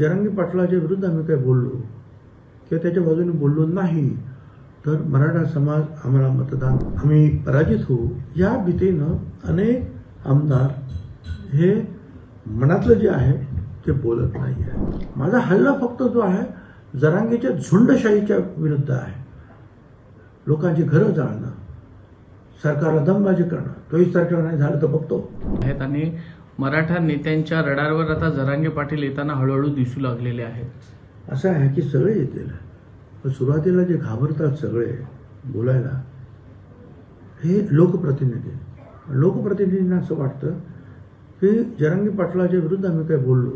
जरांगे पाटलाच्या विरुद्ध आम्ही काय बोललो किंवा त्याच्या बाजूने बोललो नाही तर मराठा समाज आम्हाला मतदान आम्ही पराजित होऊ या भीतीनं अनेक आमदार हे मनातलं जे आहे ते बोलत नाही आहे. माझा हल्ला फक्त जो आहे जरांगेच्या झुंडशाहीच्या विरुद्ध आहे. लोकांची घरं जाळणं, सरकारला दमबाजी करणं, 24 तारखेला नाही झालं तर बघतो आहेत आणि मराठा नेत्यांच्या रडारवर आता जरांगे पाटील येताना हळूहळू दिसू लागलेले आहेत. असं आहे की सगळे येतील, पण सुरुवातीला जे घाबरतात सगळे बोलायला हे लोकप्रतिनिधींना असं वाटतं की जरांगे पाटलाच्या विरुद्ध आम्ही काय बोललो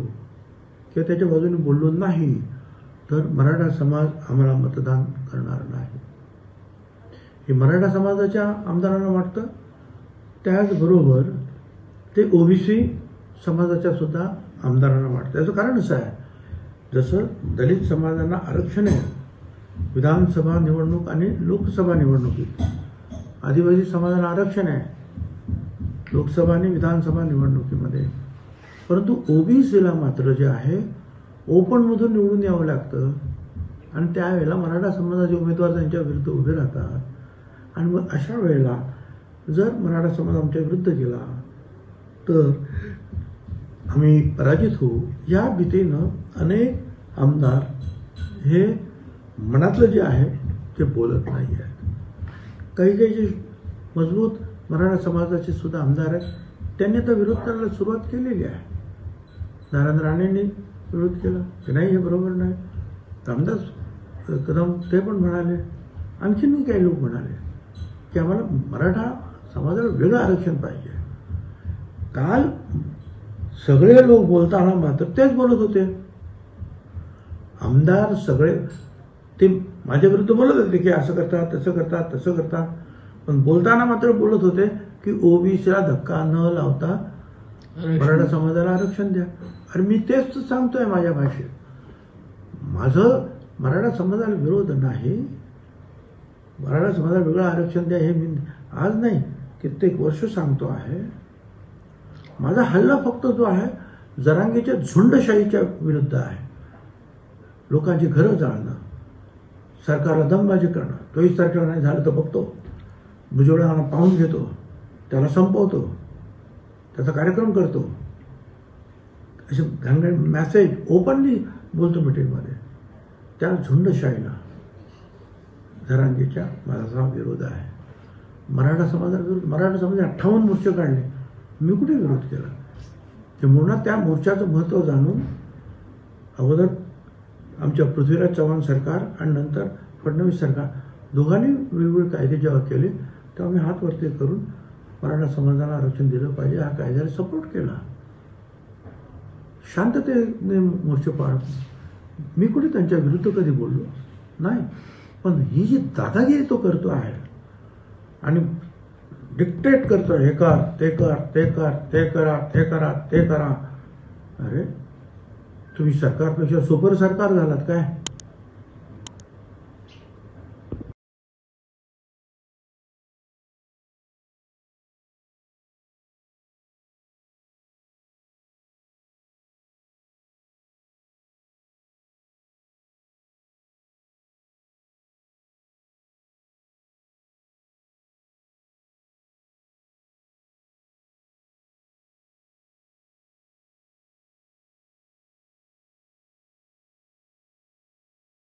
किंवा त्याच्या बाजूने बोललो नाही तर मराठा समाज आम्हाला मतदान करणार नाही. हे मराठा समाजाच्या आमदारांना वाटतं. त्याचबरोबर ते ओबीसी समाजाच्या सुद्धा आमदारांना वाटतं. याचं कारण असं आहे, जसं दलित समाजांना आरक्षण आहे विधानसभा निवडणूक आणि लोकसभा निवडणुकीत, आदिवासी समाजाला आरक्षण आहे लोकसभा आणि विधानसभा निवडणुकीमध्ये, परंतु ओबीसीला मात्र जे आहे ओपनमधून निवडून यावं लागतं आणि त्यावेळेला मराठा समाजाचे उमेदवार त्यांच्या विरुद्ध उभे राहतात आणि मग अशा वेळेला जर मराठा समाज आमच्या विरुद्ध गेला तर आम्ही पराजित होऊ या भीतीनं अनेक आमदार हे मनातलं जे आहे ते बोलत नाही आहेत. काही जे मजबूत मराठा समाजाचे सुद्धा आमदार आहेत त्यांनी तर विरोध करायला सुरुवात केलेली आहे. नारायण राणेंनी विरोध केला की नाही हे बरोबर नाही. रामदास कदम ते पण म्हणाले, आणखीनही काही लोक म्हणाले की आम्हाला मराठा समाजाला वेगळं आरक्षण पाहिजे. काल सगळे लोक बोलताना मात्र तेच बोलत होते. आमदार सगळे ते माझ्या विरुद्ध बोलत होते की असं करतात तसं करतात तसं करतात, पण बोलताना मात्र बोलत होते की ओबीसीला धक्का न लावता मराठा समाजाला आरक्षण द्या. अरे मी तेच सांगतोय माझ्या भाषेत. माझं मराठा समाजाला विरोध नाही. मराठा समाजाला वेगळं आरक्षण द्या हे मी आज नाही कित्येक वर्ष सांगतो आहे. माझा हल्ला फक्त जो आहे जरांगेच्या झुंडशाहीच्या विरुद्ध आहे. लोकांची घरं जाळणं, सरकारला दमबाजी करणं, 24 तारखेला नाही झालं तर बघतो भुजबळांना पाहून घेतो, त्याला संपवतो, त्याचा कार्यक्रम करतो, असे घाणघाण मॅसेज ओपनली बोलतो मीटिंगमध्ये. त्या झुंडशाहीला जरांगेच्या माझा विरोध आहे. मराठा समाजाविरुद्ध मराठा समाजाने 58 मोर्चे काढले, मी कुठे विरोध केला? ते म्हणून त्या मोर्चाचं महत्त्व जाणून अगोदर आमच्या पृथ्वीराज चव्हाण सरकार आणि नंतर फडणवीस सरकार दोघांनी वेगवेगळे कायदे जेव्हा केले तेव्हा मी हात वरती करून मराठा समाजाला आरक्षण दिलं पाहिजे हा कायद्याला सपोर्ट केला. शांततेने मोर्चे पाळत, मी कुठे त्यांच्या विरुद्ध कधी बोललो नाही. पण ही जी दादागिरी तो करतो आहे आणि डिक्टेट करतो, हे कर ते कर ते कर ते करा ते करा ते करा. अरे तुम्ही सरकारपेक्षा सुपर सरकार झालात काय?